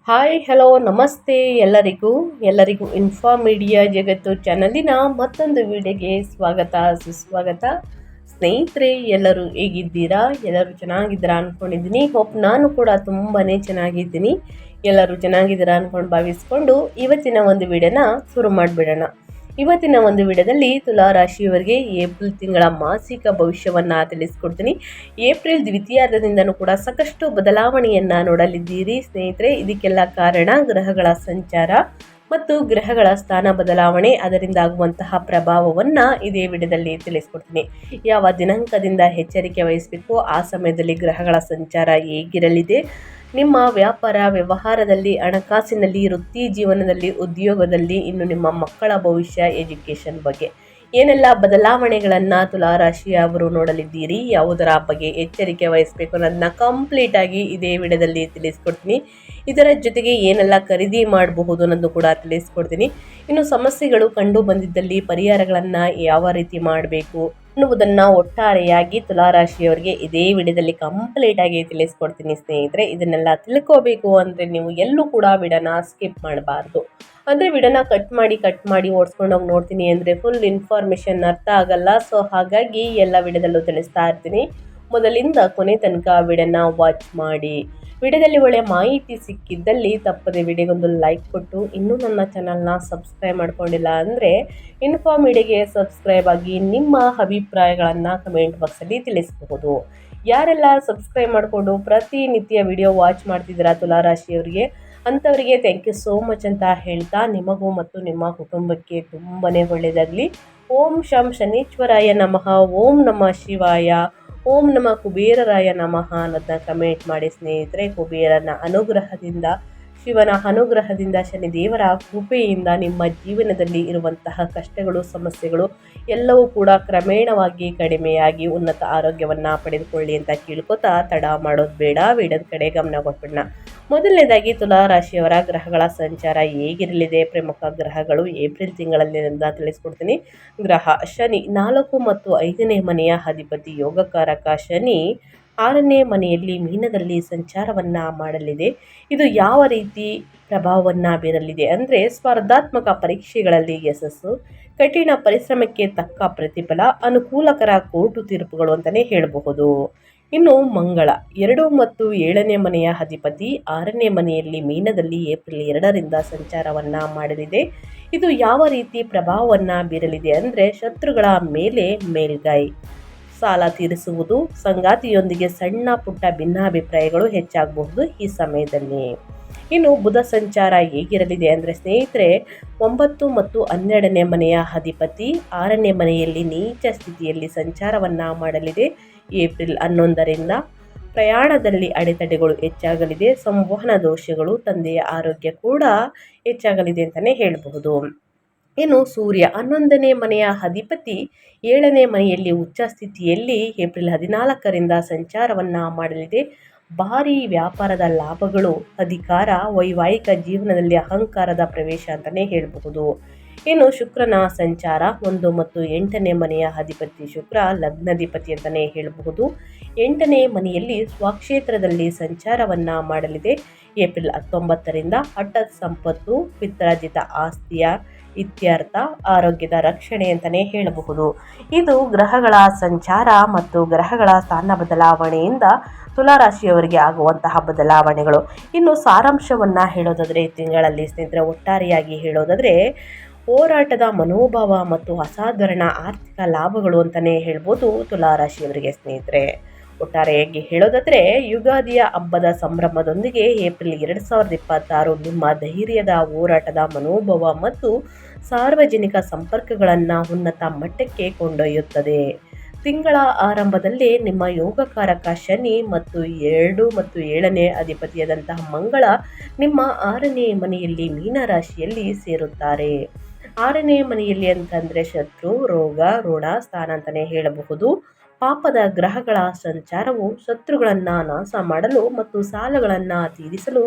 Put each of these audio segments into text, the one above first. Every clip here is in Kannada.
ಹಾಯ್ ಹಲೋ ನಮಸ್ತೆ ಎಲ್ಲರಿಗೂ ಮೀಡಿಯಾ ಜಗತ್ತು ಚಾನಲಿನ ಮತ್ತೊಂದು ವಿಡಿಯೋಗೆ ಸ್ವಾಗತ ಸುಸ್ವಾಗತ. ಸ್ನೇಹಿತರೆ, ಎಲ್ಲರೂ ಹೇಗಿದ್ದೀರಾ? ಎಲ್ಲರೂ ಚೆನ್ನಾಗಿದ್ದೀರಾ ಅಂದ್ಕೊಂಡಿದ್ದೀನಿ. ಹೋಪ್ ನಾನು ಕೂಡ ತುಂಬಾ ಚೆನ್ನಾಗಿದ್ದೀನಿ. ಎಲ್ಲರೂ ಚೆನ್ನಾಗಿದ್ದೀರಾ ಅಂದ್ಕೊಂಡು ಭಾವಿಸ್ಕೊಂಡು ಇವತ್ತಿನ ಒಂದು ವಿಡಿಯೋನ ಶುರು ಮಾಡಿಬಿಡೋಣ. ಇವತ್ತಿನ ಒಂದು ವಿಡಿಯೋದಲ್ಲಿ ತುಲಾ ರಾಶಿಯವರಿಗೆ ಏಪ್ರಿಲ್ ತಿಂಗಳ ಮಾಸಿಕ ಭವಿಷ್ಯವನ್ನ ತಿಳಿಸ್ಕೊಡ್ತೀನಿ. ಏಪ್ರಿಲ್ ದ್ವಿತೀಯಾರ್ಧದಿಂದನೂ ಕೂಡ ಸಾಕಷ್ಟು ಬದಲಾವಣೆಯನ್ನ ನೋಡಲಿದ್ದೀರಿ ಸ್ನೇಹಿತರೆ. ಇದಕ್ಕೆಲ್ಲ ಕಾರಣ ಗ್ರಹಗಳ ಸಂಚಾರ ಮತ್ತು ಗ್ರಹಗಳ ಸ್ಥಾನ ಬದಲಾವಣೆ, ಅದರಿಂದ ಆಗುವಂತಹ ಪ್ರಭಾವವನ್ನ ಇದೇ ವಿಡಿಯೋದಲ್ಲಿ ತಿಳಿಸ್ಕೊಡ್ತೀನಿ. ಯಾವ ದಿನಾಂಕದಿಂದ ಎಚ್ಚರಿಕೆ ವಹಿಸಬೇಕು, ಆ ಸಮಯದಲ್ಲಿ ಗ್ರಹಗಳ ಸಂಚಾರ ಹೇಗಿರಲಿದೆ, ನಿಮ್ಮ ವ್ಯಾಪಾರ ವ್ಯವಹಾರದಲ್ಲಿ, ಹಣಕಾಸಿನಲ್ಲಿ, ವೃತ್ತಿ ಜೀವನದಲ್ಲಿ, ಉದ್ಯೋಗದಲ್ಲಿ, ಇನ್ನು ನಿಮ್ಮ ಮಕ್ಕಳ ಭವಿಷ್ಯ, ಎಜುಕೇಷನ್ ಬಗ್ಗೆ ಏನೆಲ್ಲ ಬದಲಾವಣೆಗಳನ್ನು ತುಲಾರಾಶಿಯವರು ನೋಡಲಿದ್ದೀರಿ, ಯಾವುದರ ಬಗ್ಗೆ ಎಚ್ಚರಿಕೆ ವಹಿಸಬೇಕು ಅನ್ನೋದನ್ನ ಕಂಪ್ಲೀಟ್ ಆಗಿ ಇದೇ ವಿಡಿಯೋದಲ್ಲಿ ತಿಳಿಸ್ಕೊಡ್ತೀನಿ. ಇದರ ಜೊತೆಗೆ ಏನೆಲ್ಲ ಖರೀದಿ ಮಾಡಬಹುದು ಅನ್ನೋದು ಕೂಡ ತಿಳಿಸ್ಕೊಡ್ತೀನಿ. ಇನ್ನು ಸಮಸ್ಯೆಗಳು ಕಂಡು ಬಂದಿದ್ದಲ್ಲಿ ಪರಿಹಾರಗಳನ್ನು ಯಾವ ರೀತಿ ಮಾಡಬೇಕು ಅನ್ನುವುದನ್ನು ಒಟ್ಟಾರೆಯಾಗಿ ತುಲಾರಾಶಿಯವರಿಗೆ ಇದೇ ವಿಡಿಯೋದಲ್ಲಿ ಕಂಪ್ಲೀಟ್ ಆಗಿ ತಿಳಿಸ್ಕೊಡ್ತೀನಿ ಸ್ನೇಹಿತರೆ. ಇದನ್ನೆಲ್ಲ ತಿಳ್ಕೋಬೇಕು ಅಂದರೆ ನೀವು ಎಲ್ಲೂ ಕೂಡ ವಿಡಿಯೋನ ಸ್ಕಿಪ್ ಮಾಡಬಾರ್ದು. ಅಂದರೆ ವಿಡಿಯೋನ ಕಟ್ ಮಾಡಿ ಓಡಿಸ್ಕೊಂಡೋಗಿ ನೋಡ್ತೀನಿ ಅಂದರೆ ಫುಲ್ ಇನ್ಫಾರ್ಮೇಷನ್ ಅರ್ಥ ಆಗಲ್ಲ. ಸೊ ಹಾಗಾಗಿ ಎಲ್ಲ ವಿಡಿಯೋದಲ್ಲೂ ತಿಳಿಸ್ತಾ ಇರ್ತೀನಿ. ಮೊದಲಿಂದ ಕೊನೆ ತನಕ ವಿಡಿಯೋನ ವಾಚ್ ಮಾಡಿ. ವಿಡಿಯೋದಲ್ಲಿ ಒಳ್ಳೆ ಮಾಹಿತಿ ಸಿಕ್ಕಿದ್ದಲ್ಲಿ ತಪ್ಪದೆ ವಿಡಿಯೋಗೊಂದು ಲೈಕ್ ಕೊಟ್ಟು, ಇನ್ನೂ ನನ್ನ ಚಾನಲ್ನ ಸಬ್ಸ್ಕ್ರೈಬ್ ಮಾಡ್ಕೊಂಡಿಲ್ಲ ಅಂದರೆ ಮೀಡಿಯಾಗೆ ಸಬ್ಸ್ಕ್ರೈಬ್ ಆಗಿ ನಿಮ್ಮ ಅಭಿಪ್ರಾಯಗಳನ್ನು ಕಮೆಂಟ್ ಬಾಕ್ಸಲ್ಲಿ ತಿಳಿಸಬಹುದು. ಯಾರೆಲ್ಲ ಸಬ್ಸ್ಕ್ರೈಬ್ ಮಾಡಿಕೊಂಡು ಪ್ರತಿನಿತ್ಯ ವಿಡಿಯೋ ವಾಚ್ ಮಾಡ್ತಿದ್ದೀರಾ ತುಲಾರಾಶಿಯವರಿಗೆ, ಅಂಥವರಿಗೆ ಥ್ಯಾಂಕ್ ಯು ಸೋ ಮಚ್ ಅಂತ ಹೇಳ್ತಾ, ನಿಮಗೂ ಮತ್ತು ನಿಮ್ಮ ಕುಟುಂಬಕ್ಕೆ ತುಂಬಾ ಒಳ್ಳೆಯದಾಗಲಿ. ಓಂ ಶಂ ಶನೀಶ್ವರಾಯ ನಮಃ, ಓಂ ನಮಃ ಶಿವಾಯ, ಓಂ ನಮಃ ಕುಬೇರರಾಯ ನಮಃ ಅನ್ನೋದನ್ನ ಕಮೆಂಟ್ ಮಾಡಿ ಸ್ನೇಹಿತರೆ. ಕುಬೇರನ ಅನುಗ್ರಹದಿಂದ, ಶಿವನ ಅನುಗ್ರಹದಿಂದ, ಶನಿದೇವರ ಕೃಪೆಯಿಂದ ನಿಮ್ಮ ಜೀವನದಲ್ಲಿ ಇರುವಂತಹ ಕಷ್ಟಗಳು, ಸಮಸ್ಯೆಗಳು ಎಲ್ಲವೂ ಕೂಡ ಕ್ರಮೇಣವಾಗಿ ಕಡಿಮೆಯಾಗಿ ಉನ್ನತ ಆರೋಗ್ಯವನ್ನು ಪಡೆದುಕೊಳ್ಳಿ ಅಂತ ಕೇಳ್ಕೊತಾ ತಡ ಮಾಡೋದು ಬೇಡ, ವಿಡಿಯೋದ ಕಡೆ ಗಮನ ಕೊಟ್ಬಿಡೋಣ. ಮೊದಲನೇದಾಗಿ ತುಲಾರಾಶಿಯವರ ಗ್ರಹಗಳ ಸಂಚಾರ ಹೇಗಿರಲಿದೆ, ಪ್ರಮುಖ ಗ್ರಹಗಳು ಏಪ್ರಿಲ್ ತಿಂಗಳಲ್ಲಿ ಅಂತ ತಿಳಿಸ್ಕೊಡ್ತೀನಿ. ಗ್ರಹ ಶನಿ 4 ಮತ್ತು 5ನೇ ಮನೆಯ ಅಧಿಪತಿ, ಯೋಗಕಾರಕ ಶನಿ 6ನೇ ಮನೆಯಲ್ಲಿ ಮೀನದಲ್ಲಿ ಸಂಚಾರವನ್ನ ಮಾಡಲಿದೆ. ಇದು ಯಾವ ರೀತಿ ಪ್ರಭಾವವನ್ನ ಬೀರಲಿದೆ ಅಂದರೆ ಸ್ಪರ್ಧಾತ್ಮಕ ಪರೀಕ್ಷೆಗಳಲ್ಲಿ ಯಶಸ್ಸು, ಕಠಿಣ ಪರಿಶ್ರಮಕ್ಕೆ ತಕ್ಕ ಪ್ರತಿಫಲ, ಅನುಕೂಲಕರ ಕೋರ್ಟು ತೀರ್ಪುಗಳು ಅಂತಲೇ ಹೇಳಬಹುದು. ಇನ್ನು ಮಂಗಳ 2 ಮತ್ತು 7ನೇ ಮನೆಯ ಅಧಿಪತಿ 6ನೇ ಮನೆಯಲ್ಲಿ ಮೀನದಲ್ಲಿ ಏಪ್ರಿಲ್ 2ರಿಂದ ಸಂಚಾರವನ್ನ ಮಾಡಲಿದೆ. ಇದು ಯಾವ ರೀತಿ ಪ್ರಭಾವವನ್ನ ಬೀರಲಿದೆ ಅಂದರೆ ಶತ್ರುಗಳ ಮೇಲೆ ಮೇಲ್ಗೈ, ಸಾಲ ತೀರಿಸುವುದು, ಸಂಗಾತಿಯೊಂದಿಗೆ ಸಣ್ಣ ಪುಟ್ಟ ಭಿನ್ನಾಭಿಪ್ರಾಯಗಳು ಹೆಚ್ಚಾಗಬಹುದು ಈ ಸಮಯದಲ್ಲಿ. ಇನ್ನು ಬುಧ ಸಂಚಾರ ಹೇಗಿರಲಿದೆ ಅಂದರೆ ಸ್ನೇಹಿತರೆ 9 ಮತ್ತು 12ನೇ ಮನೆಯ ಅಧಿಪತಿ 6ನೇ ಮನೆಯಲ್ಲಿ ನೀಚ ಸ್ಥಿತಿಯಲ್ಲಿ ಸಂಚಾರವನ್ನ ಮಾಡಲಿದೆ. ಏಪ್ರಿಲ್ 11ರಿಂದ ಪ್ರಯಾಣದಲ್ಲಿ ಅಡೆತಡೆಗಳು ಹೆಚ್ಚಾಗಲಿದೆ, ಸಂವಹನ ದೋಷಗಳು, ತಂದೆಯ ಆರೋಗ್ಯ ಕೂಡ ಹೆಚ್ಚಾಗಲಿದೆ ಅಂತಲೇ ಹೇಳಬಹುದು. ಇನ್ನು ಸೂರ್ಯ 11ನೇ ಮನೆಯ ಅಧಿಪತಿ 7ನೇ ಮನೆಯಲ್ಲಿ ಉಚ್ಚ ಸ್ಥಿತಿಯಲ್ಲಿ ಏಪ್ರಿಲ್ 14ರಿಂದ ಸಂಚಾರವನ್ನ ಮಾಡಲಿದೆ. ಭಾರಿ ವ್ಯಾಪಾರದ ಲಾಭಗಳು, ಅಧಿಕಾರ, ವೈವಾಹಿಕ ಜೀವನದಲ್ಲಿ ಅಹಂಕಾರದ ಪ್ರವೇಶ ಅಂತಲೇ ಹೇಳಬಹುದು. ಇನ್ನು ಶುಕ್ರನ ಸಂಚಾರ 1 ಮತ್ತು 8ನೇ ಮನೆಯ ಅಧಿಪತಿ ಶುಕ್ರ ಲಗ್ನಾಧಿಪತಿ ಅಂತಲೇ ಹೇಳಬಹುದು. 8ನೇ ಮನೆಯಲ್ಲಿ ಸ್ವಕ್ಷೇತ್ರದಲ್ಲಿ ಸಂಚಾರವನ್ನ ಮಾಡಲಿದೆ. ಏಪ್ರಿಲ್ 19ರಿಂದ ಹಠಾತ್ ಸಂಪತ್ತು, ಪಿತ್ರಾರ್ಜಿತ ಆಸ್ತಿಯ ಇತ್ಯರ್ಥ, ಆರೋಗ್ಯದ ರಕ್ಷಣೆ ಅಂತಲೇ ಹೇಳಬಹುದು. ಇದು ಗ್ರಹಗಳ ಸಂಚಾರ ಮತ್ತು ಗ್ರಹಗಳ ಸ್ಥಾನ ಬದಲಾವಣೆಯಿಂದ ತುಲಾರಾಶಿಯವರಿಗೆ ಆಗುವಂತಹ ಬದಲಾವಣೆಗಳು. ಇನ್ನು ಸಾರಾಂಶವನ್ನು ಹೇಳೋದಾದರೆ ತಿಂಗಳಲ್ಲಿ ಸ್ನೇಹಿತರೆ ಒಟ್ಟಾರೆಯಾಗಿ ಹೇಳೋದಾದರೆ ಹೋರಾಟದ ಮನೋಭಾವ ಮತ್ತು ಅಸಾಧಾರಣ ಆರ್ಥಿಕ ಲಾಭಗಳು ಅಂತಲೇ ಹೇಳ್ಬೋದು ತುಲಾರಾಶಿಯವರಿಗೆ ಸ್ನೇಹಿತರೆ. ಒಟ್ಟಾರೆಯಾಗಿ ಹೇಳೋದಾದರೆ ಯುಗಾದಿಯ ಹಬ್ಬದ ಸಂಭ್ರಮದೊಂದಿಗೆ ಏಪ್ರಿಲ್ 2026 ನಿಮ್ಮ ಧೈರ್ಯದ, ಹೋರಾಟದ ಮನೋಭಾವ ಮತ್ತು ಸಾರ್ವಜನಿಕ ಸಂಪರ್ಕಗಳನ್ನು ಉನ್ನತ ಮಟ್ಟಕ್ಕೆ ಕೊಂಡೊಯ್ಯುತ್ತದೆ. ತಿಂಗಳ ಆರಂಭದಲ್ಲಿ ನಿಮ್ಮ ಯೋಗಕಾರಕ ಶನಿ ಮತ್ತು 2 ಮತ್ತು 7ನೇ ಅಧಿಪತಿಯಾದಂತಹ ಮಂಗಳ ನಿಮ್ಮ 6ನೇ ಮನೆಯಲ್ಲಿ ಮೀನರಾಶಿಯಲ್ಲಿ ಸೇರುತ್ತಾರೆ. 6ನೇ ಮನೆಯಲ್ಲಿ ಅಂತಂದರೆ ಶತ್ರು, ರೋಗ, ಋಣ ಸ್ಥಾನ ಅಂತಲೇ ಹೇಳಬಹುದು. ಪಾಪದ ಗ್ರಹಗಳ ಸಂಚಾರವು ಶತ್ರುಗಳನ್ನು ನಾಶ ಮಾಡಲು ಮತ್ತು ಸಾಲಗಳನ್ನು ತೀರಿಸಲು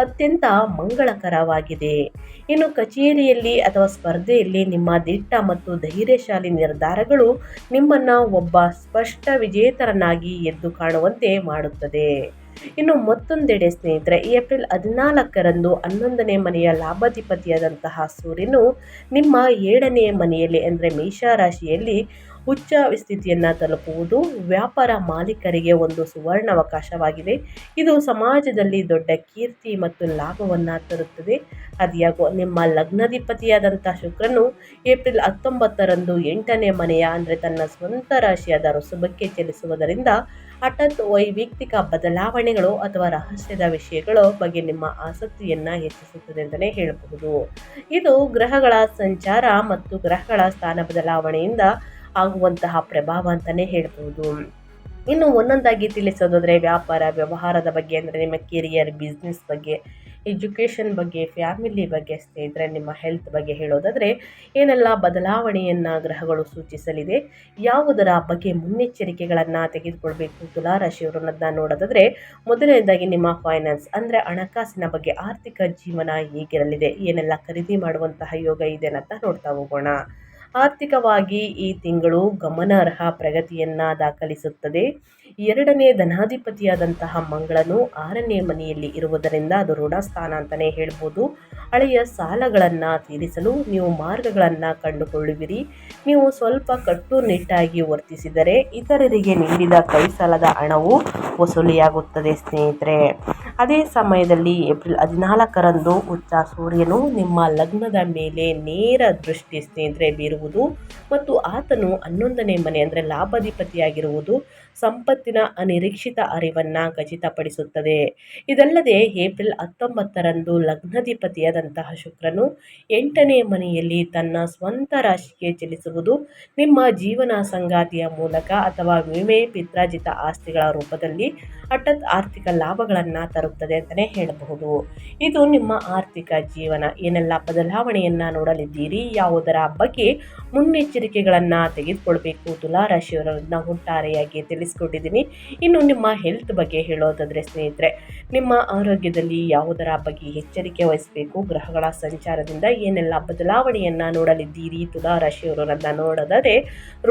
ಅತ್ಯಂತ ಮಂಗಳಕರವಾಗಿದೆ. ಇನ್ನು ಕಚೇರಿಯಲ್ಲಿ ಅಥವಾ ಸ್ಪರ್ಧೆಯಲ್ಲಿ ನಿಮ್ಮ ದಿಟ್ಟ ಮತ್ತು ಧೈರ್ಯಶಾಲಿ ನಿರ್ಧಾರಗಳು ನಿಮ್ಮನ್ನು ಒಬ್ಬ ಸ್ಪಷ್ಟ ವಿಜೇತರನ್ನಾಗಿ ಎದ್ದು ಕಾಣುವಂತೆ ಮಾಡುತ್ತದೆ. ಇನ್ನು ಮತ್ತೊಂದೆಡೆ ಸ್ನೇಹಿತರೆ, ಏಪ್ರಿಲ್ 14ರಂದು 11ನೇ ಮನೆಯ ಲಾಭಾಧಿಪತಿಯಾದಂತಹ ಸೂರ್ಯನು ನಿಮ್ಮ 7ನೇ ಮನೆಯಲ್ಲಿ ಅಂದರೆ ಮೇಷರಾಶಿಯಲ್ಲಿ ಉಚ್ಚ ಸ್ಥಿತಿಯನ್ನು ತಲುಪುವುದು ವ್ಯಾಪಾರ ಮಾಲೀಕರಿಗೆ ಒಂದು ಸುವರ್ಣಾವಕಾಶವಾಗಿದೆ. ಇದು ಸಮಾಜದಲ್ಲಿ ದೊಡ್ಡ ಕೀರ್ತಿ ಮತ್ತು ಲಾಭವನ್ನು ತರುತ್ತದೆ. ಅದ್ಯಾಗೋ ನಿಮ್ಮ ಲಗ್ನಾಧಿಪತಿಯಾದಂಥ ಶುಕ್ರನು ಏಪ್ರಿಲ್ 19ರಂದು 8ನೇ ಮನೆಯ ಅಂದರೆ ತನ್ನ ಸ್ವಂತ ರಾಶಿಯಾದ ವೃಷಭಕ್ಕೆ ಚಲಿಸುವುದರಿಂದ ಹಠಾತ್ ವೈಯಕ್ತಿಕ ಬದಲಾವಣೆಗಳು ಅಥವಾ ರಹಸ್ಯದ ವಿಷಯಗಳ ಬಗ್ಗೆ ನಿಮ್ಮ ಆಸಕ್ತಿಯನ್ನು ಹೆಚ್ಚಿಸುತ್ತದೆ ಅಂತಲೇ ಹೇಳಬಹುದು. ಇದು ಗ್ರಹಗಳ ಸಂಚಾರ ಮತ್ತು ಗ್ರಹಗಳ ಸ್ಥಾನ ಬದಲಾವಣೆಯಿಂದ ಆಗುವಂತಹ ಪ್ರಭಾವ ಅಂತಲೇ ಹೇಳ್ಬೋದು. ಇನ್ನು ಒಂದೊಂದಾಗಿ ತಿಳಿಸೋದಾದರೆ ವ್ಯಾಪಾರ ವ್ಯವಹಾರದ ಬಗ್ಗೆ ಅಂದರೆ ನಿಮ್ಮ ಕೆರಿಯರ್, ಬಿಸ್ನೆಸ್ ಬಗ್ಗೆ, ಎಜುಕೇಷನ್ ಬಗ್ಗೆ, ಫ್ಯಾಮಿಲಿ ಬಗ್ಗೆ, ಸ್ನೇಹಿತರೆ ನಿಮ್ಮ ಹೆಲ್ತ್ ಬಗ್ಗೆ ಹೇಳೋದಾದರೆ ಏನೆಲ್ಲ ಬದಲಾವಣೆಯನ್ನು ಗ್ರಹಗಳು ಸೂಚಿಸಲಿದೆ, ಯಾವುದರ ಬಗ್ಗೆ ಮುನ್ನೆಚ್ಚರಿಕೆಗಳನ್ನು ತೆಗೆದುಕೊಳ್ಬೇಕು ತುಲಾರಾಶಿಯವರನ್ನ ನೋಡೋದಾದರೆ ಮೊದಲನೇದಾಗಿ ನಿಮ್ಮ ಫೈನಾನ್ಸ್ ಅಂದರೆ ಹಣಕಾಸಿನ ಬಗ್ಗೆ, ಆರ್ಥಿಕ ಜೀವನ ಹೇಗಿರಲಿದೆ, ಏನೆಲ್ಲ ಖರೀದಿ ಮಾಡುವಂತಹ ಯೋಗ ಇದೆ ಅಂತ ನೋಡ್ತಾ ಹೋಗೋಣ. ಆರ್ಥಿಕವಾಗಿ ಈ ತಿಂಗಳು ಗಮನಾರ್ಹ ಪ್ರಗತಿಯನ್ನು ದಾಖಲಿಸುತ್ತದೆ. 2ನೇ ಧನಾಧಿಪತಿಯಾದಂತಹ ಮಂಗಳನು 6ನೇ ಮನೆಯಲ್ಲಿ ಇರುವುದರಿಂದ ಅದು ಋಣಸ್ಥಾನ ಅಂತಲೇ ಹೇಳ್ಬೋದು. ಹಳೆಯ ಸಾಲಗಳನ್ನು ತೀರಿಸಲು ನೀವು ಮಾರ್ಗಗಳನ್ನು ಕಂಡುಕೊಳ್ಳುವಿರಿ. ನೀವು ಸ್ವಲ್ಪ ಕಟ್ಟುನಿಟ್ಟಾಗಿ ವರ್ತಿಸಿದರೆ ಇತರರಿಗೆ ನೀಡಿದ ಕೈ ಸಾಲದ ಹಣವು ವಸೂಲಿಯಾಗುತ್ತದೆ ಸ್ನೇಹಿತರೆ. ಅದೇ ಸಮಯದಲ್ಲಿ ಏಪ್ರಿಲ್ 14ರಂದು ಉಚ್ಚ ಸೂರ್ಯನು ನಿಮ್ಮ ಲಗ್ನದ ಮೇಲೆ ನೇರ ದೃಷ್ಟಿ ಸ್ನೇಹಿತರೆ ಬೀರುವುದು ಮತ್ತು ಆತನು 11ನೇ ಮನೆ ಅಂದರೆ ಲಾಭಾಧಿಪತಿಯಾಗಿರುವುದು ಸಂಪತ್ತಿನ ಅನಿರೀಕ್ಷಿತ ಅರಿವನ್ನು ಖಚಿತಪಡಿಸುತ್ತದೆ. ಇದಲ್ಲದೆ ಏಪ್ರಿಲ್ 19ರಂದು ಲಗ್ನಾಧಿಪತಿಯಾದಂತಹ ಶುಕ್ರನು 8ನೇ ಮನೆಯಲ್ಲಿ ತನ್ನ ಸ್ವಂತ ರಾಶಿಗೆ ಚಲಿಸುವುದು ನಿಮ್ಮ ಜೀವನ ಸಂಗಾತಿಯ ಮೂಲಕ ಅಥವಾ ವಿಮೆ, ಪಿತ್ರಾರ್ಜಿತ ಆಸ್ತಿಗಳ ರೂಪದಲ್ಲಿ ಹಠಾತ್ ಆರ್ಥಿಕ ಲಾಭಗಳನ್ನು ತರುತ್ತದೆ ಅಂತಲೇ ಹೇಳಬಹುದು. ಇದು ನಿಮ್ಮ ಆರ್ಥಿಕ ಜೀವನ ಏನೆಲ್ಲ ಬದಲಾವಣೆಯನ್ನು ನೋಡಲಿದ್ದೀರಿ, ಯಾವುದರ ಬಗ್ಗೆ ಮುನ್ನೆಚ್ಚರಿಕೆಗಳನ್ನು ತೆಗೆದುಕೊಳ್ಬೇಕು ತುಲಾರಾಶಿಯವರನ್ನ ಒಟ್ಟಾರೆಯಾಗಿ ತಿಳಿಸ್ಕೊಟ್ಟಿದ್ದೀನಿ. ಇನ್ನು ನಿಮ್ಮ ಹೆಲ್ತ್ ಬಗ್ಗೆ ಹೇಳೋದಾದರೆ ಸ್ನೇಹಿತರೆ, ನಿಮ್ಮ ಆರೋಗ್ಯದಲ್ಲಿ ಯಾವುದರ ಬಗ್ಗೆ ಎಚ್ಚರಿಕೆ ವಹಿಸಬೇಕು, ಗ್ರಹಗಳ ಸಂಚಾರದಿಂದ ಏನೆಲ್ಲ ಬದಲಾವಣೆಯನ್ನು ನೋಡಲಿದ್ದೀರಿ ತುಲಾರಾಶಿಯವರನ್ನ ನೋಡೋದಾದರೆ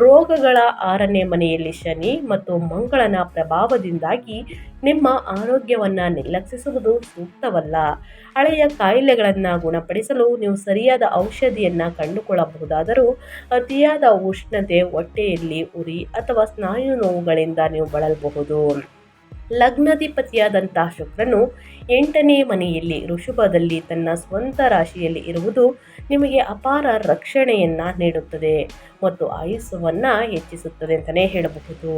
ರೋಗಗಳ 6ನೇ ಮನೆಯಲ್ಲಿ ಶನಿ ಮತ್ತು ಮಂಗಳನ ಪ್ರಭಾವದಿಂದಾಗಿ ನಿಮ್ಮ ಆರೋಗ್ಯವನ್ನು ನಿರ್ಲಕ್ಷಿಸುವುದು ಸೂಕ್ತವಲ್ಲ. ಹಳೆಯ ಕಾಯಿಲೆಗಳನ್ನು ಗುಣಪಡಿಸಲು ನೀವು ಸರಿಯಾದ ಔಷಧಿಯನ್ನು ಕಂಡುಕೊಳ್ಳಬಹುದಾದರೂ ಅತಿಯಾದ ಉಷ್ಣತೆ, ಹೊಟ್ಟೆಯಲ್ಲಿ ಉರಿ ಅಥವಾ ಸ್ನಾಯು ನೋವುಗಳಿಂದ ನೀವು ಬಳಲಬಹುದು. ಲಗ್ನಾಧಿಪತಿಯಾದಂತಹ ಶುಕ್ರನು 8ನೇ ಮನೆಯಲ್ಲಿ ವೃಷಭದಲ್ಲಿ ತನ್ನ ಸ್ವಂತ ರಾಶಿಯಲ್ಲಿ ಇರುವುದು ನಿಮಗೆ ಅಪಾರ ರಕ್ಷಣೆಯನ್ನು ನೀಡುತ್ತದೆ ಮತ್ತು ಆಯುಷ್ಯವನ್ನು ಹೆಚ್ಚಿಸುತ್ತದೆ ಅಂತಲೇ ಹೇಳಬಹುದು.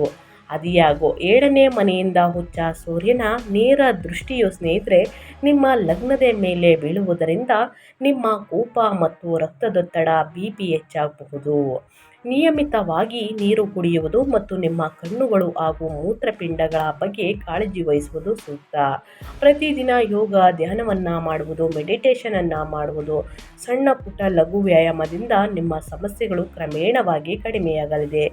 ಅದಿಯಾಗೋ 7ನೇ ಮನೆಯಿಂದ ಉಚ್ಚ ಸೂರ್ಯನ ನೇರ ದೃಷ್ಟಿಯು ಸ್ನೇಹಿತರೆ ನಿಮ್ಮ ಲಗ್ನದ ಮೇಲೆ ಬೀಳುವುದರಿಂದ ನಿಮ್ಮ ಕೋಪ ಮತ್ತು ರಕ್ತದೊತ್ತಡ BP ಹೆಚ್ಚಾಗಬಹುದು. ನಿಯಮಿತವಾಗಿ ನೀರು ಕುಡಿಯುವುದು ಮತ್ತು ನಿಮ್ಮ ಕಣ್ಣುಗಳು ಹಾಗೂ ಮೂತ್ರಪಿಂಡಗಳ ಬಗ್ಗೆ ಕಾಳಜಿ ವಹಿಸುವುದು ಸೂಕ್ತ. ಪ್ರತಿದಿನ ಯೋಗ, ಧ್ಯಾನವನ್ನು ಮಾಡುವುದು, ಮೆಡಿಟೇಷನನ್ನು ಮಾಡುವುದು, ಸಣ್ಣ ಪುಟ್ಟ ಲಘು ವ್ಯಾಯಾಮದಿಂದ ನಿಮ್ಮ ಸಮಸ್ಯೆಗಳು ಕ್ರಮೇಣವಾಗಿ ಕಡಿಮೆಯಾಗಲಿದೆ.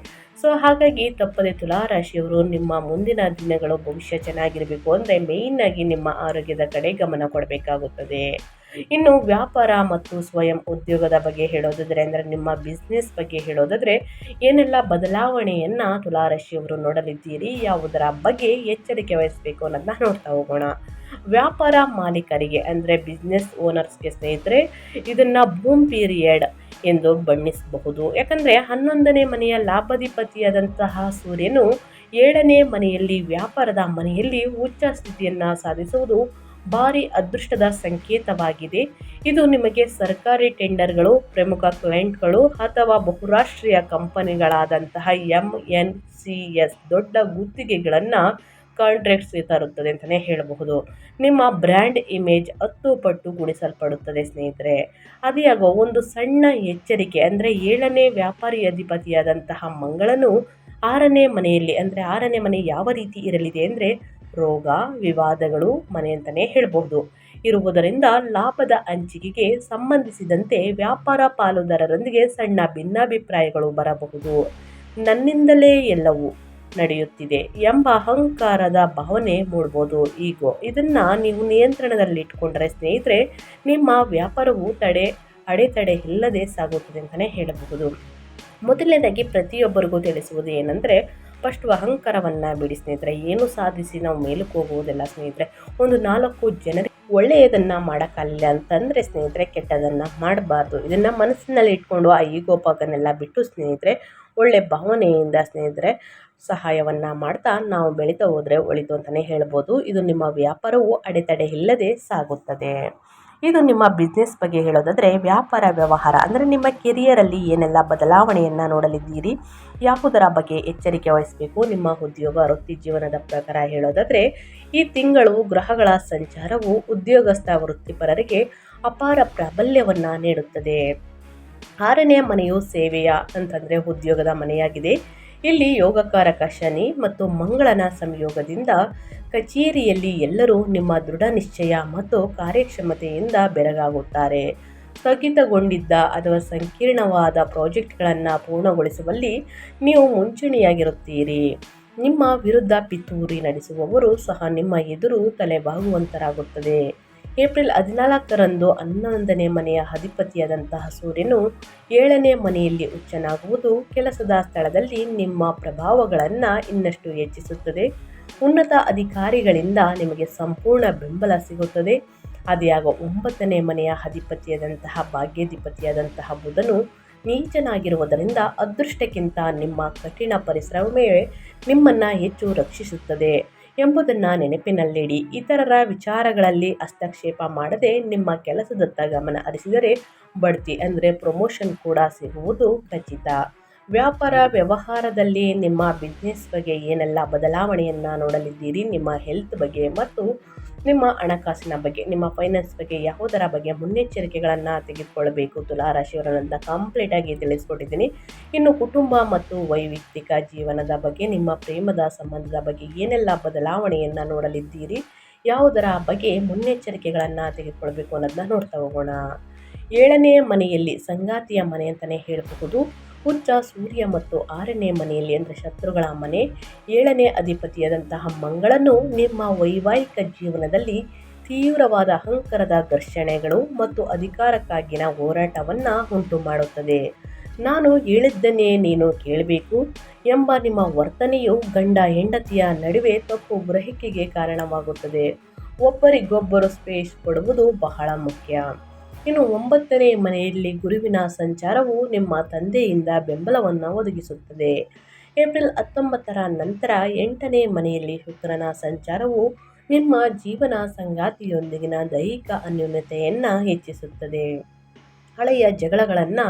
ಹಾಗಾಗಿ ತಪ್ಪದೆ ತುಲಾರಾಶಿಯವರು ನಿಮ್ಮ ಮುಂದಿನ ದಿನಗಳು ಭವಿಷ್ಯ ಚೆನ್ನಾಗಿರಬೇಕು ಅಂದರೆ ಮೇಯ್ನಾಗಿ ನಿಮ್ಮ ಆರೋಗ್ಯದ ಕಡೆ ಗಮನ ಕೊಡಬೇಕಾಗುತ್ತದೆ. ಇನ್ನು ವ್ಯಾಪಾರ ಮತ್ತು ಸ್ವಯಂ ಉದ್ಯೋಗದ ಬಗ್ಗೆ ಹೇಳೋದಾದರೆ ಅಂದರೆ ನಿಮ್ಮ ಬಿಸ್ನೆಸ್ ಬಗ್ಗೆ ಹೇಳೋದಾದರೆ ಏನೆಲ್ಲ ಬದಲಾವಣೆಯನ್ನು ತುಲಾರಾಶಿಯವರು ನೋಡಲಿದ್ದೀರಿ, ಯಾವುದರ ಬಗ್ಗೆ ಎಚ್ಚರಿಕೆ ವಹಿಸಬೇಕು ಅನ್ನೋದನ್ನ ನೋಡ್ತಾ ಹೋಗೋಣ. ವ್ಯಾಪಾರ ಮಾಲೀಕರಿಗೆ ಅಂದರೆ ಬಿಸ್ನೆಸ್ ಓನರ್ಸ್ಗೆ ಸ್ನೇಹಿತರೆ ಇದನ್ನು ಬೂಮ್ ಪೀರಿಯಡ್ ಎಂದು ಬಣ್ಣಿಸಬಹುದು. ಯಾಕಂದರೆ 11ನೇ ಮನೆಯ ಲಾಭಾಧಿಪತಿಯಾದಂತಹ ಸೂರ್ಯನು 7ನೇ ಮನೆಯಲ್ಲಿ ವ್ಯಾಪಾರದ ಮನೆಯಲ್ಲಿ ಉಚ್ಚ ಸ್ಥಿತಿಯನ್ನು ಸಾಧಿಸುವುದು ಭಾರಿ ಅದೃಷ್ಟದ ಸಂಕೇತವಾಗಿದೆ. ಇದು ನಿಮಗೆ ಸರ್ಕಾರಿ ಟೆಂಡರ್ಗಳು, ಪ್ರಮುಖ ಕ್ಲೈಂಟ್ಗಳು ಅಥವಾ ಬಹುರಾಷ್ಟ್ರೀಯ ಕಂಪನಿಗಳಾದಂತಹ MNCs ದೊಡ್ಡ ಗುತ್ತಿಗೆಗಳನ್ನು ಕಾಂಟ್ರಾಕ್ಟ್ಸ್ ತರುತ್ತದೆ ಅಂತಲೇ ಹೇಳಬಹುದು. ನಿಮ್ಮ ಬ್ರ್ಯಾಂಡ್ ಇಮೇಜ್ 10 ಪಟ್ಟು ಗುಣಿಸಲ್ಪಡುತ್ತದೆ ಸ್ನೇಹಿತರೆ. ಅದಿಯಾಗೋ ಒಂದು ಸಣ್ಣ ಎಚ್ಚರಿಕೆ ಅಂದರೆ 7ನೇ ವ್ಯಾಪಾರಿ ಅಧಿಪತಿಯಾದಂತಹ ಮಂಗಳನು 6ನೇ ಮನೆಯಲ್ಲಿ ಅಂದರೆ 6ನೇ ಮನೆ ಯಾವ ರೀತಿ ಇರಲಿದೆ ಅಂದರೆ ರೋಗ, ವಿವಾದಗಳು ಮನೆ ಅಂತಲೇ ಹೇಳಬಹುದು ಇರುವುದರಿಂದ ಲಾಭದ ಹಂಚಿಕೆಗೆ ಸಂಬಂಧಿಸಿದಂತೆ ವ್ಯಾಪಾರ ಪಾಲುದಾರರೊಂದಿಗೆ ಸಣ್ಣ ಭಿನ್ನಾಭಿಪ್ರಾಯಗಳು ಬರಬಹುದು. ನನ್ನಿಂದಲೇ ಎಲ್ಲವೂ ನಡೆಯುತ್ತಿದೆ ಎಂಬ ಅಹಂಕಾರದ ಭಾವನೆ ಮೂಡಬಹುದು. ಇದನ್ನು ನೀವು ನಿಯಂತ್ರಣದಲ್ಲಿಟ್ಟುಕೊಂಡ್ರೆ ಸ್ನೇಹಿತರೆ ನಿಮ್ಮ ವ್ಯಾಪಾರವು ಅಡೆತಡೆ ಇಲ್ಲದೆ ಸಾಗುತ್ತದೆ ಅಂತಲೇ ಹೇಳಬಹುದು. ಮೊದಲನೇದಾಗಿ ಪ್ರತಿಯೊಬ್ಬರಿಗೂ ತಿಳಿಸುವುದು ಏನಂದರೆ ಫಸ್ಟು ಅಹಂಕಾರವನ್ನು ಬಿಡಿ ಸ್ನೇಹಿತರೆ. ಏನು ಸಾಧಿಸಿ ನಾವು ಮೇಲಕ್ಕೆ ಹೋಗುವುದಿಲ್ಲ ಸ್ನೇಹಿತರೆ. ಒಂದು 4 ಜನರಿಗೆ ಒಳ್ಳೆಯದನ್ನು ಮಾಡೋಕ್ಕಾಗಲಿಲ್ಲ ಅಂತಂದರೆ ಸ್ನೇಹಿತರೆ, ಕೆಟ್ಟದನ್ನು ಮಾಡಬಾರ್ದು. ಇದನ್ನು ಮನಸ್ಸಿನಲ್ಲಿ ಇಟ್ಕೊಂಡು ಆ ಈಗೋಪಾಗನ್ನೆಲ್ಲ ಬಿಟ್ಟು ಸ್ನೇಹಿತರೆ, ಒಳ್ಳೆ ಭಾವನೆಯಿಂದ ಸ್ನೇಹಿತರೆ ಸಹಾಯವನ್ನು ಮಾಡ್ತಾ ನಾವು ಬೆಳೀತಾ ಹೋದರೆ ಒಳಿತು ಅಂತಲೇ ಹೇಳ್ಬೋದು. ಇದು ನಿಮ್ಮ ವ್ಯಾಪಾರವು ಅಡೆತಡೆ ಇಲ್ಲದೆ ಸಾಗುತ್ತದೆ. ಇದು ನಿಮ್ಮ ಬಿಸ್ನೆಸ್ ಬಗ್ಗೆ ಹೇಳೋದಾದರೆ, ವ್ಯಾಪಾರ ವ್ಯವಹಾರ ಅಂದರೆ ನಿಮ್ಮ ಕೆರಿಯರಲ್ಲಿ ಏನೆಲ್ಲ ಬದಲಾವಣೆಯನ್ನು ನೋಡಲಿದ್ದೀರಿ, ಯಾವುದರ ಬಗ್ಗೆ ಎಚ್ಚರಿಕೆ ವಹಿಸಬೇಕು. ನಿಮ್ಮ ಉದ್ಯೋಗ ವೃತ್ತಿ ಜೀವನದ ಪ್ರಕಾರ ಹೇಳೋದಾದರೆ, ಈ ತಿಂಗಳು ಗ್ರಹಗಳ ಸಂಚಾರವು ಉದ್ಯೋಗಸ್ಥ ವೃತ್ತಿಪರರಿಗೆ ಅಪಾರ ಪ್ರಾಬಲ್ಯವನ್ನು ನೀಡುತ್ತದೆ. 6ನೇ ಮನೆಯು ಸೇವೆಯ ಅಂತಂದರೆ ಉದ್ಯೋಗದ ಮನೆಯಾಗಿದೆ. ಇಲ್ಲಿ ಯೋಗಕಾರಕ ಶನಿ ಮತ್ತು ಮಂಗಳನ ಸಂಯೋಗದಿಂದ ಕಚೇರಿಯಲ್ಲಿ ಎಲ್ಲರೂ ನಿಮ್ಮ ದೃಢ ನಿಶ್ಚಯ ಮತ್ತು ಕಾರ್ಯಕ್ಷಮತೆಯಿಂದ ಬೆರಗಾಗುತ್ತಾರೆ. ಸ್ಥಗಿತಗೊಂಡಿದ್ದ ಅಥವಾ ಸಂಕೀರ್ಣವಾದ ಪ್ರಾಜೆಕ್ಟ್ಗಳನ್ನು ಪೂರ್ಣಗೊಳಿಸುವಲ್ಲಿ ನೀವು ಮುಂಚೂಣಿಯಾಗಿರುತ್ತೀರಿ. ನಿಮ್ಮ ವಿರುದ್ಧ ಪಿತೂರಿ ನಡೆಸುವವರು ಸಹ ನಿಮ್ಮ ಎದುರು ತಲೆಬಾಗುವಂತರಾಗುತ್ತದೆ. ಏಪ್ರಿಲ್ 14ರಂದು 11ನೇ ಮನೆಯ ಅಧಿಪತಿಯಾದಂತಹ ಸೂರ್ಯನು 7ನೇ ಮನೆಯಲ್ಲಿ ಉಚ್ಚನಾಗುವುದು ಕೆಲಸದ ಸ್ಥಳದಲ್ಲಿ ನಿಮ್ಮ ಪ್ರಭಾವಗಳನ್ನು ಇನ್ನಷ್ಟು ಹೆಚ್ಚಿಸುತ್ತದೆ. ಉನ್ನತ ಅಧಿಕಾರಿಗಳಿಂದ ನಿಮಗೆ ಸಂಪೂರ್ಣ ಬೆಂಬಲ ಸಿಗುತ್ತದೆ. ಆದಾಗ್ಯೂ 9ನೇ ಮನೆಯ ಅಧಿಪತಿಯಾದಂತಹ ಭಾಗ್ಯಾಧಿಪತಿಯಾದಂತಹ ಬುಧನು ನೀಚನಾಗಿರುವುದರಿಂದ ಅದೃಷ್ಟಕ್ಕಿಂತ ನಿಮ್ಮ ಕಠಿಣ ಪರಿಶ್ರಮವೇ ನಿಮ್ಮನ್ನು ಹೆಚ್ಚು ರಕ್ಷಿಸುತ್ತದೆ ಎಂಬುದನ್ನು ನೆನಪಿನಲ್ಲಿಡಿ. ಇತರರ ವಿಚಾರಗಳಲ್ಲಿ ಹಸ್ತಕ್ಷೇಪ ಮಾಡದೆ ನಿಮ್ಮ ಕೆಲಸದತ್ತ ಗಮನ ಹರಿಸಿದರೆ ಬಡ್ತಿ ಅಂದರೆ ಪ್ರಮೋಷನ್ ಕೂಡ ಸಿಗುವುದು ಖಚಿತ. ವ್ಯಾಪಾರ ವ್ಯವಹಾರದಲ್ಲಿ ನಿಮ್ಮ ಬಿಸ್ನೆಸ್ ಬಗ್ಗೆ ಏನೆಲ್ಲ ಬದಲಾವಣೆಯನ್ನು ನೋಡಲಿದ್ದೀರಿ, ನಿಮ್ಮ ಹೆಲ್ತ್ ಬಗ್ಗೆ ಮತ್ತು ನಿಮ್ಮ ಹಣಕಾಸಿನ ಬಗ್ಗೆ, ನಿಮ್ಮ ಫೈನಾನ್ಸ್ ಬಗ್ಗೆ ಯಾವುದರ ಬಗ್ಗೆ ಮುನ್ನೆಚ್ಚರಿಕೆಗಳನ್ನು ತೆಗೆದುಕೊಳ್ಳಬೇಕು ತುಲಾರಾಶಿಯವರನ್ನ ಕಂಪ್ಲೀಟಾಗಿ ತಿಳಿಸ್ಕೊಟ್ಟಿದ್ದೀನಿ. ಇನ್ನು ಕುಟುಂಬ ಮತ್ತು ವೈಯಕ್ತಿಕ ಜೀವನದ ಬಗ್ಗೆ, ನಿಮ್ಮ ಪ್ರೇಮದ ಸಂಬಂಧದ ಬಗ್ಗೆ ಏನೆಲ್ಲ ಬದಲಾವಣೆಯನ್ನು ನೋಡಲಿದ್ದೀರಿ, ಯಾವುದರ ಬಗ್ಗೆ ಮುನ್ನೆಚ್ಚರಿಕೆಗಳನ್ನು ತೆಗೆದುಕೊಳ್ಬೇಕು ಅನ್ನೋದನ್ನ ನೋಡ್ತಾ ಹೋಗೋಣ. 7ನೇ ಮನೆಯಲ್ಲಿ ಸಂಗಾತಿಯ ಮನೆ ಅಂತಲೇ ಹೇಳಬಹುದು. ಉಚ್ಚ ಸೂರ್ಯ ಮತ್ತು 6ನೇ ಮನೆಯಲ್ಲಿ ಅಂದರೆ ಶತ್ರುಗಳ ಮನೆ. 7ನೇ ಅಧಿಪತಿಯಾದಂತಹ ಮಂಗಳನು ನಿಮ್ಮ ವೈವಾಹಿಕ ಜೀವನದಲ್ಲಿ ತೀವ್ರವಾದ ಅಹಂಕಾರದ ಘರ್ಷಣೆಗಳು ಮತ್ತು ಅಧಿಕಾರಕ್ಕಾಗಿನ ಹೋರಾಟವನ್ನು ಉಂಟು ಮಾಡುತ್ತದೆ. ನಾನು ಹೇಳಿದ್ದನ್ನೇ ನೀನು ಕೇಳಬೇಕು ಎಂಬ ನಿಮ್ಮ ವರ್ತನೆಯು ಗಂಡ ಹೆಂಡತಿಯ ನಡುವೆ ತಪ್ಪು ಗ್ರಹಿಕೆಗೆ ಕಾರಣವಾಗುತ್ತದೆ. ಒಬ್ಬರಿಗೊಬ್ಬರು ಸ್ಪೇಸ್ ಕೊಡುವುದು ಬಹಳ ಮುಖ್ಯ. ಇನ್ನು 9ನೇ ಮನೆಯಲ್ಲಿ ಗುರುವಿನ ಸಂಚಾರವು ನಿಮ್ಮ ತಂದೆಯಿಂದ ಬೆಂಬಲವನ್ನು ಒದಗಿಸುತ್ತದೆ. ಏಪ್ರಿಲ್ 19ರ ನಂತರ 8ನೇ ಮನೆಯಲ್ಲಿ ಶುಕ್ರನ ಸಂಚಾರವು ನಿಮ್ಮ ಜೀವನ ಸಂಗಾತಿಯೊಂದಿಗಿನ ದೈಹಿಕ ಅನ್ಯೋನ್ಯತೆಯನ್ನು ಹೆಚ್ಚಿಸುತ್ತದೆ. ಹಳೆಯ ಜಗಳಗಳನ್ನು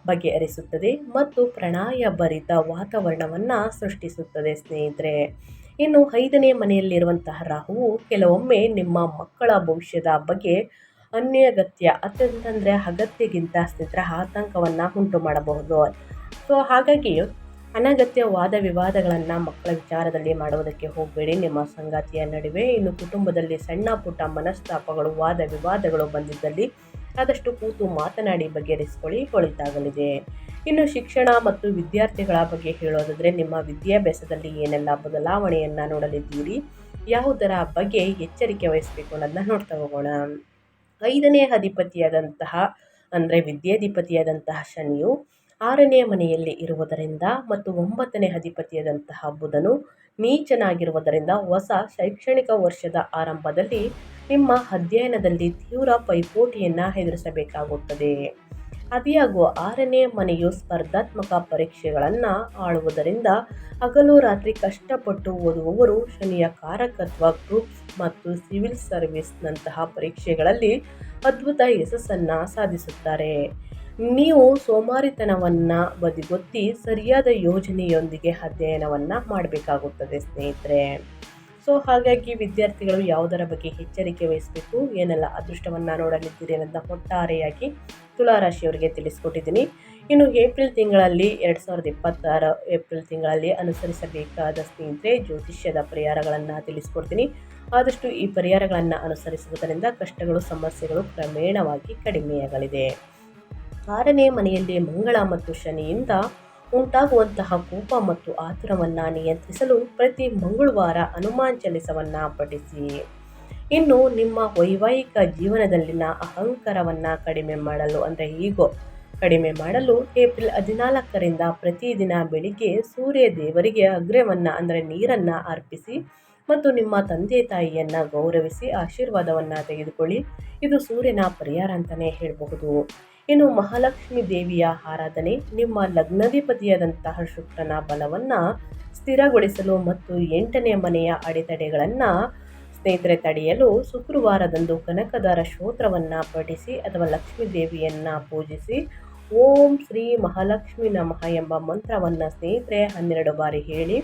ಬಗೆಹರಿಸುತ್ತದೆ ಮತ್ತು ಪ್ರಣಯಭರಿತ ವಾತಾವರಣವನ್ನು ಸೃಷ್ಟಿಸುತ್ತದೆ ಸ್ನೇಹಿತರೆ. ಇನ್ನು 5ನೇ ಮನೆಯಲ್ಲಿರುವಂತಹ ರಾಹುವು ಕೆಲವೊಮ್ಮೆ ನಿಮ್ಮ ಮಕ್ಕಳ ಭವಿಷ್ಯದ ಬಗ್ಗೆ ಅಂತಂದರೆ ಅಗತ್ಯಕ್ಕಿಂತ ಸ್ನೇಹಿತರ ಆತಂಕವನ್ನು ಉಂಟು ಮಾಡಬಹುದು. ಸೊ ಹಾಗಾಗಿ ಅನಗತ್ಯ ವಾದ ವಿವಾದಗಳನ್ನು ಮಕ್ಕಳ ವಿಚಾರದಲ್ಲಿ ಮಾಡುವುದಕ್ಕೆ ಹೋಗಬೇಡಿ ನಿಮ್ಮ ಸಂಗಾತಿಯ ನಡುವೆ. ಇನ್ನು ಕುಟುಂಬದಲ್ಲಿ ಸಣ್ಣ ಪುಟ್ಟ ಮನಸ್ತಾಪಗಳು ವಾದ ವಿವಾದಗಳು ಬಂದಿದ್ದಲ್ಲಿ ಆದಷ್ಟು ಕೂತು ಮಾತನಾಡಿ ಬಗೆಹರಿಸಿಕೊಳ್ಳಿ, ಒಳಿತಾಗಲಿದೆ. ಇನ್ನು ಶಿಕ್ಷಣ ಮತ್ತು ವಿದ್ಯಾರ್ಥಿಗಳ ಬಗ್ಗೆ ಹೇಳೋದಾದರೆ, ನಿಮ್ಮ ವಿದ್ಯಾಭ್ಯಾಸದಲ್ಲಿ ಏನೆಲ್ಲ ಬದಲಾವಣೆಯನ್ನು ನೋಡಲಿದ್ದೀರಿ, ಯಾವುದರ ಬಗ್ಗೆ ಎಚ್ಚರಿಕೆ ವಹಿಸಬೇಕು ಅನ್ನೋದನ್ನ ನೋಡ್ತಾ ಹೋಗೋಣ. 5ನೇ ಅಧಿಪತಿಯಾದಂತಹ ಅಂದರೆ ವಿದ್ಯಾಧಿಪತಿಯಾದಂತಹ ಶನಿಯು 6ನೇ ಮನೆಯಲ್ಲಿ ಇರುವುದರಿಂದ ಮತ್ತು 9ನೇ ಅಧಿಪತಿಯಾದಂತಹ ಬುಧನು ನೀಚನಾಗಿರುವುದರಿಂದ ಹೊಸ ಶೈಕ್ಷಣಿಕ ವರ್ಷದ ಆರಂಭದಲ್ಲಿ ನಿಮ್ಮ ಅಧ್ಯಯನದಲ್ಲಿ ತೀವ್ರ ಪೈಪೋಟಿಯನ್ನು ಎದುರಿಸಬೇಕಾಗುತ್ತದೆ. ಆದಾಗ್ಯೂ 6ನೇ ಮನೆಯು ಸ್ಪರ್ಧಾತ್ಮಕ ಪರೀಕ್ಷೆಗಳನ್ನು ಆಳುವುದರಿಂದ ಹಗಲು ರಾತ್ರಿ ಕಷ್ಟಪಟ್ಟು ಓದುವವರು ಶನಿಯ ಕಾರಕತ್ವ ಗ್ರೂಪ್ಸ್ ಮತ್ತು ಸಿವಿಲ್ ಸರ್ವಿಸ್ನಂತಹ ಪರೀಕ್ಷೆಗಳಲ್ಲಿ ಅದ್ಭುತ ಯಶಸ್ಸನ್ನು ಸಾಧಿಸುತ್ತಾರೆ. ನೀವು ಸೋಮಾರಿತನವನ್ನು ಬದಿಗೊತ್ತಿ ಸರಿಯಾದ ಯೋಜನೆಯೊಂದಿಗೆ ಅಧ್ಯಯನವನ್ನು ಮಾಡಬೇಕಾಗುತ್ತದೆ ಸ್ನೇಹಿತರೆ. ಸೊ ಹಾಗಾಗಿ ವಿದ್ಯಾರ್ಥಿಗಳು ಯಾವುದರ ಬಗ್ಗೆ ಎಚ್ಚರಿಕೆ ವಹಿಸಬೇಕು, ಏನೆಲ್ಲ ಅದೃಷ್ಟವನ್ನು ನೋಡಲಿದ್ದೀರಿ ಅನ್ನೋದನ್ನ ಒಟ್ಟಾರೆಯಾಗಿ ತುಲಾರಾಶಿಯವರಿಗೆ ತಿಳಿಸ್ಕೊಟ್ಟಿದ್ದೀನಿ. ಇನ್ನು ಏಪ್ರಿಲ್ ತಿಂಗಳಲ್ಲಿ 2026 ಏಪ್ರಿಲ್ ತಿಂಗಳಲ್ಲಿ ಅನುಸರಿಸಬೇಕಾದ ಸ್ನೇಹಿತರೆ ಜ್ಯೋತಿಷ್ಯದ ಪರಿಹಾರಗಳನ್ನು ತಿಳಿಸ್ಕೊಡ್ತೀನಿ. ಆದಷ್ಟು ಈ ಪರಿಹಾರಗಳನ್ನು ಅನುಸರಿಸುವುದರಿಂದ ಕಷ್ಟಗಳು ಸಮಸ್ಯೆಗಳು ಕ್ರಮೇಣವಾಗಿ ಕಡಿಮೆಯಾಗಲಿದೆ. 6ನೇ ಮನೆಯಲ್ಲಿ ಮಂಗಳ ಮತ್ತು ಶನಿಯಿಂದ ಉಂಟಾಗುವಂತಹ ಕೋಪ ಮತ್ತು ಆತುರವನ್ನು ನಿಯಂತ್ರಿಸಲು ಪ್ರತಿ ಮಂಗಳವಾರ ಹನುಮಾನ್ ಚಾಲಿಸವನ್ನು ಪಠಿಸಿ. ಇನ್ನು ನಿಮ್ಮ ವೈವಾಹಿಕ ಜೀವನದಲ್ಲಿನ ಅಹಂಕಾರವನ್ನು ಕಡಿಮೆ ಮಾಡಲು ಅಂದರೆ ಈಗೋ ಕಡಿಮೆ ಮಾಡಲು ಏಪ್ರಿಲ್ 14ರಿಂದ ಪ್ರತಿದಿನ ಬೆಳಿಗ್ಗೆ ಸೂರ್ಯ ದೇವರಿಗೆ ಅಗ್ರ್ಯವನ್ನು ಅಂದರೆ ನೀರನ್ನು ಅರ್ಪಿಸಿ ಮತ್ತು ನಿಮ್ಮ ತಂದೆ ತಾಯಿಯನ್ನು ಗೌರವಿಸಿ ಆಶೀರ್ವಾದವನ್ನು ತೆಗೆದುಕೊಳ್ಳಿ. ಇದು ಸೂರ್ಯನ ಪರಿಹಾರ ಅಂತಲೇ ಹೇಳಬಹುದು. ಇನ್ನು ಮಹಾಲಕ್ಷ್ಮಿ ದೇವಿಯ ಆರಾಧನೆ ನಿಮ್ಮ ಲಗ್ನಾಧಿಪತಿಯಾದಂತಹ ಶುಕ್ರನ ಬಲವನ್ನು ಸ್ಥಿರಗೊಳಿಸಲು ಮತ್ತು 8ನೇ ಮನೆಯ ಅಡೆತಡೆಗಳನ್ನು ಸ್ನೇಹಿತರೆ ತಡೆಯಲು ಶುಕ್ರವಾರದಂದು ಕನಕದಾರ ಸ್ತೋತ್ರವನ್ನು ಪಠಿಸಿ ಅಥವಾ ಲಕ್ಷ್ಮೀ ದೇವಿಯನ್ನು ಪೂಜಿಸಿ ಓಂ ಶ್ರೀ ಮಹಾಲಕ್ಷ್ಮಿ ನಮಃ ಎಂಬ ಮಂತ್ರವನ್ನು ಸ್ನೇಹಿತರೆ 12 ಬಾರಿ ಹೇಳಿ.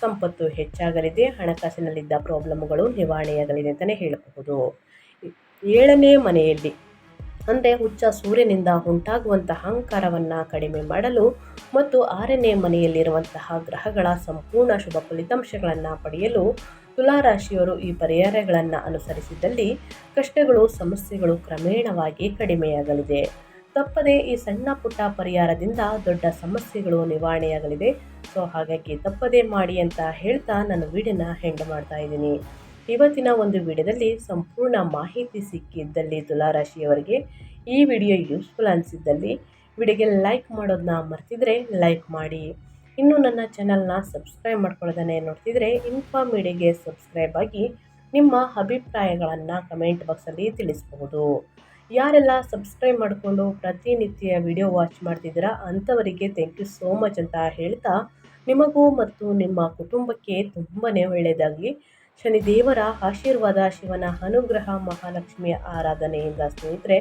ಸಂಪತ್ತು ಹೆಚ್ಚಾಗಲಿದೆ, ಹಣಕಾಸಿನಲ್ಲಿದ್ದ ಪ್ರಾಬ್ಲಮ್ಗಳು ನಿವಾರಣೆಯಾಗಲಿದೆ ಅಂತಲೇ ಹೇಳಬಹುದು. 7ನೇ ಮನೆಯಲ್ಲಿ ಅಂದರೆ ಹುಚ್ಚ ಸೂರ್ಯನಿಂದ ಉಂಟಾಗುವಂತಹ ಅಹಂಕಾರವನ್ನು ಕಡಿಮೆ ಮಾಡಲು ಮತ್ತು 6ನೇ ಮನೆಯಲ್ಲಿರುವಂತಹ ಗ್ರಹಗಳ ಸಂಪೂರ್ಣ ಶುಭ ಫಲಿತಾಂಶಗಳನ್ನು ಪಡೆಯಲು ತುಲಾರಾಶಿಯವರು ಈ ಪರಿಹಾರಗಳನ್ನು ಅನುಸರಿಸಿದಲ್ಲಿ ಕಷ್ಟಗಳು ಸಮಸ್ಯೆಗಳು ಕ್ರಮೇಣವಾಗಿ ಕಡಿಮೆಯಾಗಲಿದೆ. ತಪ್ಪದೆ ಈ ಸಣ್ಣ ಪುಟ್ಟ ಪರಿಹಾರದಿಂದ ದೊಡ್ಡ ಸಮಸ್ಯೆಗಳು ನಿವಾರಣೆಯಾಗಲಿದೆ. ಸೊ ಹಾಗಾಗಿ ತಪ್ಪದೇ ಮಾಡಿ ಅಂತ ಹೇಳ್ತಾ ನಾನು ವಿಡಿಯೋನ ಎಂಡ್ ಮಾಡ್ತಾ ಇದ್ದೀನಿ. ಇವತ್ತಿನ ಒಂದು ವಿಡಿಯೋದಲ್ಲಿ ಸಂಪೂರ್ಣ ಮಾಹಿತಿ ಸಿಕ್ಕಿದ್ದಲ್ಲಿ ತುಲಾರಾಶಿಯವರಿಗೆ ಈ ವಿಡಿಯೋ ಯೂಸ್ಫುಲ್ ಅನಿಸಿದ್ದಲ್ಲಿ ವಿಡಿಯೋಗೆ ಲೈಕ್ ಮಾಡೋದನ್ನ ಮರ್ತಿದ್ರೆ ಲೈಕ್ ಮಾಡಿ. ಇನ್ನೂ ನನ್ನ ಚಾನಲ್ನ ಸಬ್ಸ್ಕ್ರೈಬ್ ಮಾಡ್ಕೊಳ್ಳೋದನ್ನೇ ನೋಡ್ತಿದ್ರೆ ಇನ್ಫಾಮೀಡಿಯಾಗೆ ಸಬ್ಸ್ಕ್ರೈಬ್ ಆಗಿ ನಿಮ್ಮ ಅಭಿಪ್ರಾಯಗಳನ್ನು ಕಮೆಂಟ್ ಬಾಕ್ಸಲ್ಲಿ ತಿಳಿಸಬಹುದು. ಯಾರೆಲ್ಲ ಸಬ್ಸ್ಕ್ರೈಬ್ ಮಾಡಿಕೊಂಡು ಪ್ರತಿನಿತ್ಯ ವಿಡಿಯೋ ವಾಚ್ ಮಾಡ್ತಿದ್ದೀರಾ ಅಂಥವರಿಗೆ ಥ್ಯಾಂಕ್ ಯು ಸೋ ಮಚ್ ಅಂತ ಹೇಳ್ತಾ ನಿಮಗೂ ಮತ್ತು ನಿಮ್ಮ ಕುಟುಂಬಕ್ಕೆ ತುಂಬಾ ಒಳ್ಳೆಯದಾಗಲಿ. ಶನಿದೇವರ ಆಶೀರ್ವಾದ, ಶಿವನ ಅನುಗ್ರಹ, ಮಹಾಲಕ್ಷ್ಮಿಯ ಆರಾಧನೆಯಿಂದ ಸ್ನೇಹಿತರೆ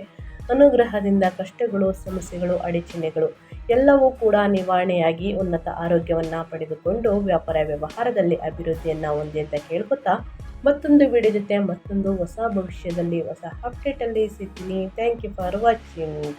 ಅನುಗ್ರಹದಿಂದ ಕಷ್ಟಗಳು ಸಮಸ್ಯೆಗಳು ಅಡಚಣೆಗಳು ಎಲ್ಲವೂ ಕೂಡ ನಿವಾರಣೆಯಾಗಿ ಉನ್ನತ ಆರೋಗ್ಯವನ್ನು ಪಡೆದುಕೊಂಡು ವ್ಯಾಪಾರ ವ್ಯವಹಾರದಲ್ಲಿ ಅಭಿವೃದ್ಧಿಯನ್ನು ಹೊಂದಿ ಅಂತ ಕೇಳ್ಕೊತಾ ಮತ್ತೊಂದು ವಿಡಿಯೋ ಜೊತೆ ಮತ್ತೊಂದು ಹೊಸ ಭವಿಷ್ಯದಲ್ಲಿ ಹೊಸ ಅಪ್ಡೇಟಲ್ಲಿ ಸಿಗ್ತೀನಿ. Thank you for watching.